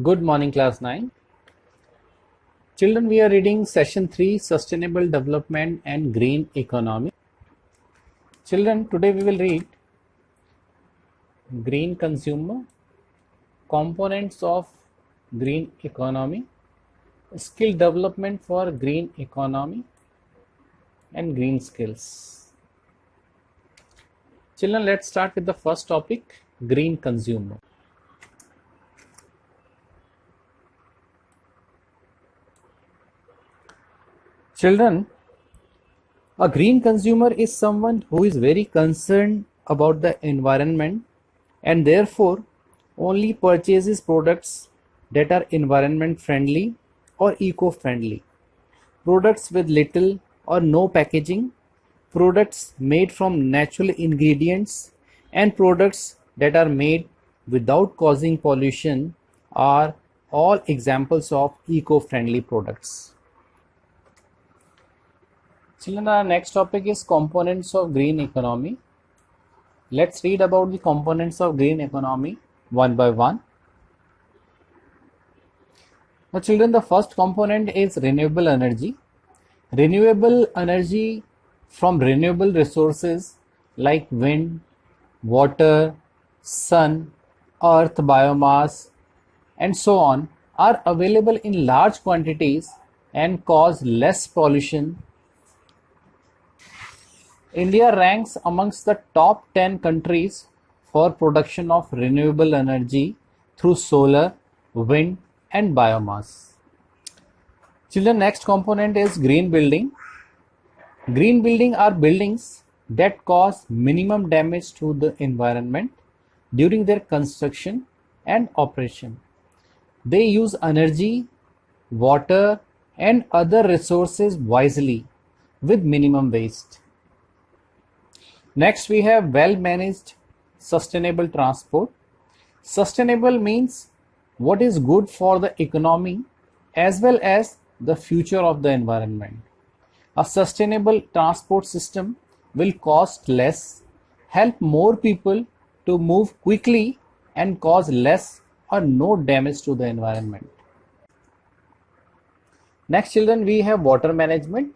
Good morning, class 9. Children, we are reading session 3, Sustainable Development and Green Economy. Children, today we will read Green Consumer, Components of Green Economy, Skill Development for Green Economy, and Green Skills. Children, let's start with the first topic, Green Consumer. Children, a green consumer is someone who is very concerned about the environment and therefore only purchases products that are environment friendly or eco-friendly. Products with little or no packaging, products made from natural ingredients, and products that are made without causing pollution are all examples of eco-friendly products. Children, our next topic is components of green economy. Let's read about the components of green economy one by one. Now, children, the first component is renewable energy. Renewable energy from renewable resources like wind, water, sun, earth, biomass, and so on are available in large quantities and cause less pollution. India ranks amongst the top 10 countries for production of renewable energy through solar, wind, and biomass. Children, next component is green building. Green building are buildings that cause minimum damage to the environment during their construction and operation. They use energy, water, and other resources wisely with minimum waste. Next, we have well-managed sustainable transport. Sustainable means what is good for the economy as well as the future of the environment. A sustainable transport system will cost less, help more people to move quickly, and cause less or no damage to the environment. Next, children, we have water management.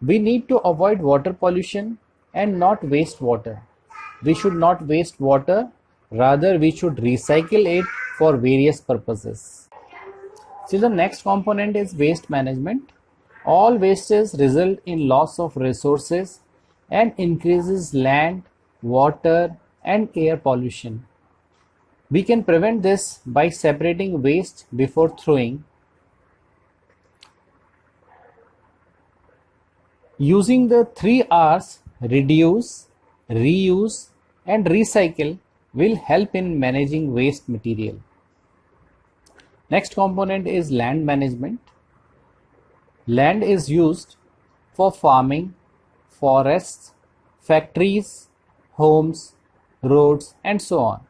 We need to avoid water pollution and not waste water. We should not waste water, rather we should recycle it for various purposes. Children, next component is waste management. All wastes result in loss of resources and increases land, water, and air pollution. We can prevent this by separating waste before throwing. Using the 3 R's, reduce, reuse, and recycle will help in managing waste material. Next component is land management. Land is used for farming, forests, factories, homes, roads, and so on.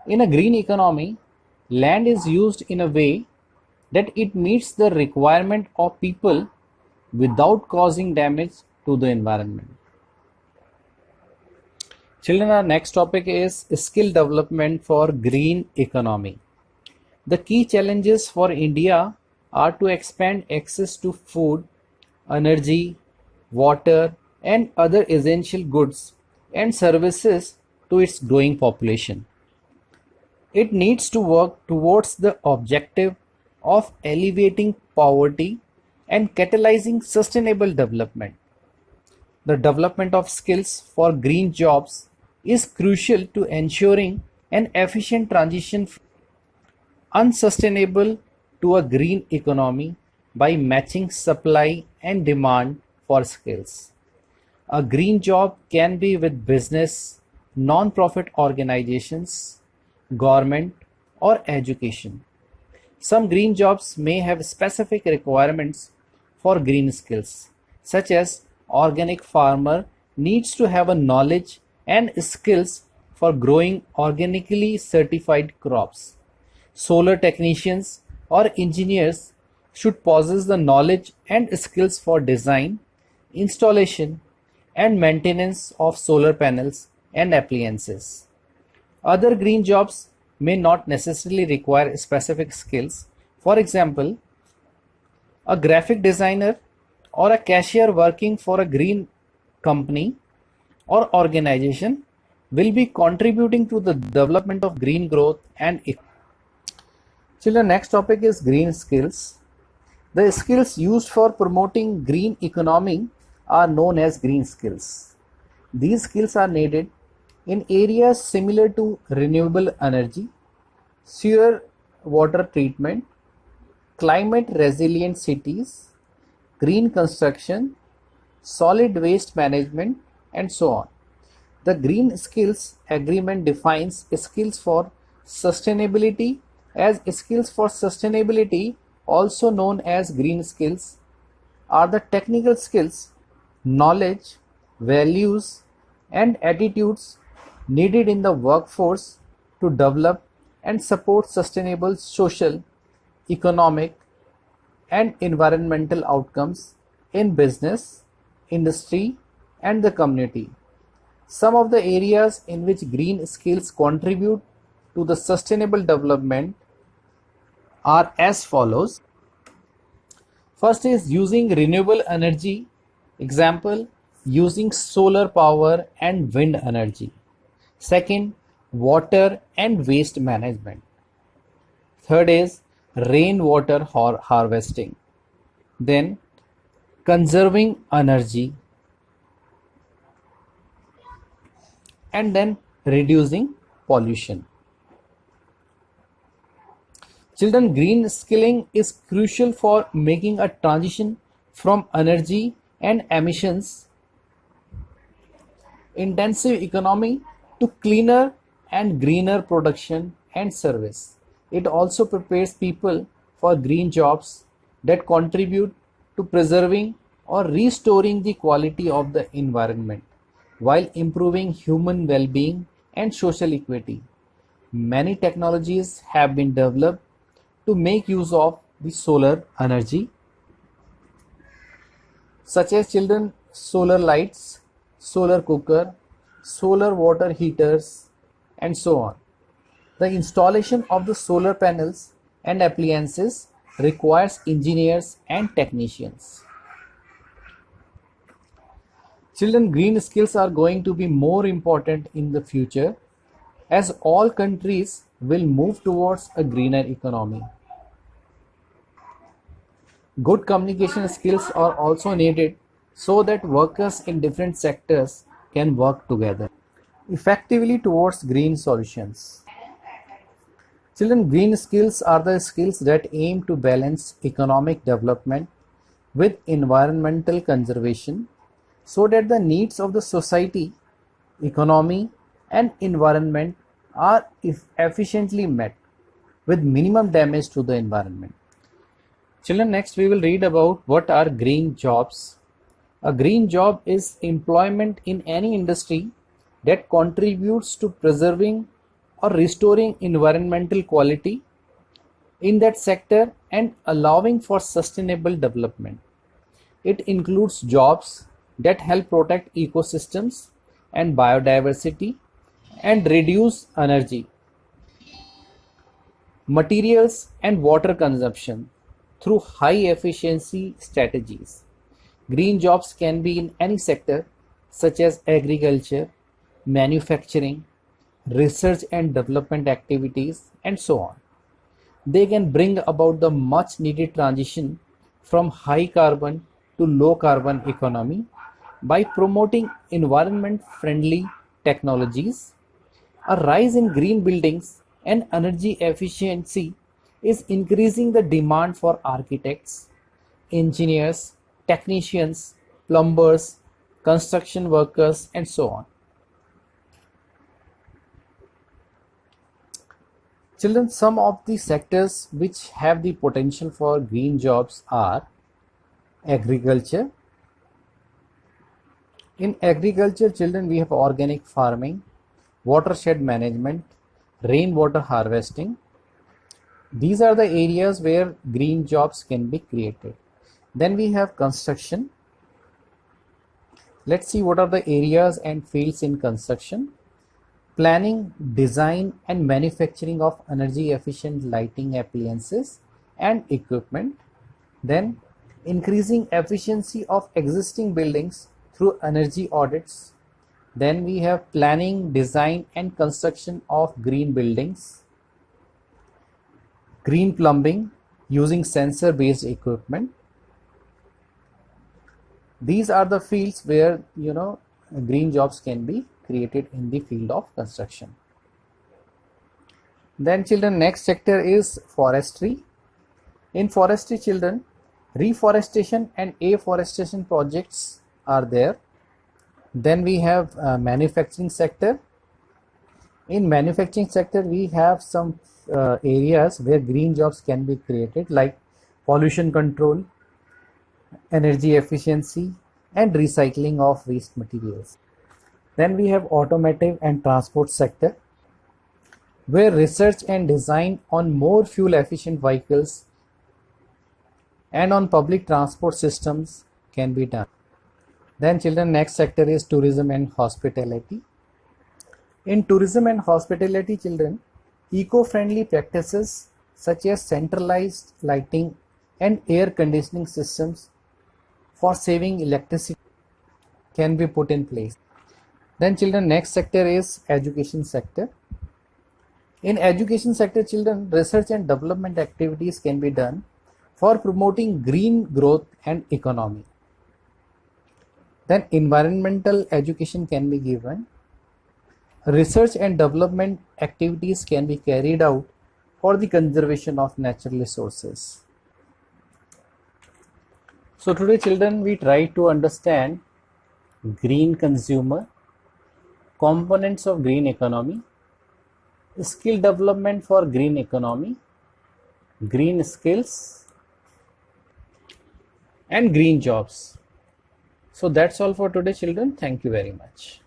In a green economy, land is used in a way that it meets the requirement of people without causing damage to the environment. Children, our next topic is skill development for green economy. The key challenges for India are to expand access to food, energy, water, and other essential goods and services to its growing population. It needs to work towards the objective of alleviating poverty and catalyzing sustainable development. The development of skills for green jobs is crucial to ensuring an efficient transition from unsustainable to a green economy by matching supply and demand for skills. A green job can be with business, non-profit organizations, government, or education. Some green jobs may have specific requirements for green skills, such as organic farmer needs to have a knowledge and skills for growing organically certified crops. Solar technicians or engineers should possess the knowledge and skills for design, installation, and maintenance of solar panels and appliances. Other green jobs may not necessarily require specific skills. For example, a graphic designer or a cashier working for a green company or organization will be contributing to the development of green growth and children. Next topic is green skills. The skills used for promoting green economy are known as green skills. These skills are needed in areas similar to renewable energy, sewer water treatment, climate resilient cities, green construction, solid waste management, and so on. The Green Skills Agreement defines skills for sustainability as skills for sustainability, also known as green skills, are the technical skills, knowledge, values, and attitudes needed in the workforce to develop and support sustainable social, economic, and environmental outcomes in business, industry, and the community. Some of the areas in which green skills contribute to the sustainable development are as follows. First is using renewable energy, example, using solar power and wind energy. Second, water and waste management. Third is rainwater harvesting. Then conserving energy, and then reducing pollution. Children, green skilling is crucial for making a transition from energy and emissions intensive economy to cleaner and greener production and service. It also prepares people for green jobs that contribute to preserving or restoring the quality of the environment while improving human well-being and social equity. Many technologies have been developed to make use of the solar energy, such as children solar lights, solar cooker, solar water heaters, and so on. The installation of the solar panels and appliances requires engineers and technicians. Children, green skills are going to be more important in the future as all countries will move towards a greener economy. Good communication skills are also needed so that workers in different sectors can work together effectively towards green solutions. Children, green skills are the skills that aim to balance economic development with environmental conservation so that the needs of the society, economy, and environment are efficiently met with minimum damage to the environment. Children, next we will read about what are green jobs. A green job is employment in any industry that contributes to preserving or restoring environmental quality in that sector and allowing for sustainable development. It includes jobs that help protect ecosystems and biodiversity and reduce energy, materials, and water consumption through high efficiency strategies. Green jobs can be in any sector such as agriculture, manufacturing, research and development activities, and so on. They can bring about the much needed transition from high carbon to low carbon economy by promoting environment friendly technologies. A rise in green buildings and energy efficiency is increasing the demand for architects, engineers, technicians, plumbers, construction workers, and so on. Children, some of the sectors which have the potential for green jobs are agriculture. In agriculture, children, we have organic farming, watershed management, rainwater harvesting. These are the areas where green jobs can be created. Then we have construction. Let's see what are the areas and fields in construction. planning, design and manufacturing of energy efficient lighting appliances and equipment. Then increasing efficiency of existing buildings through energy audits. Then we have planning, design and construction of green buildings, green plumbing using sensor based equipment. These are the fields where green jobs can be created in the field of construction. Then children, next sector is forestry. In forestry, children, reforestation and afforestation projects are there. Then we have manufacturing sector. In manufacturing sector, we have some areas where green jobs can be created, like pollution control, energy efficiency and recycling of waste materials. Then we have automotive and transport sector, where research and design on more fuel efficient vehicles and on public transport systems can be done. Then children, next sector is tourism and hospitality. In tourism and hospitality, children, eco-friendly practices such as centralized lighting and air conditioning systems for saving electricity can be put in place. Then children, next sector is education sector. In education sector, children, research and development activities can be done for promoting green growth and economy. Then environmental education can be given. Research and development activities can be carried out for the conservation of natural resources. So today children, we try to understand green consumer, components of green economy, skill development for green economy, green skills and green jobs. So that's all for today children. Thank you very much.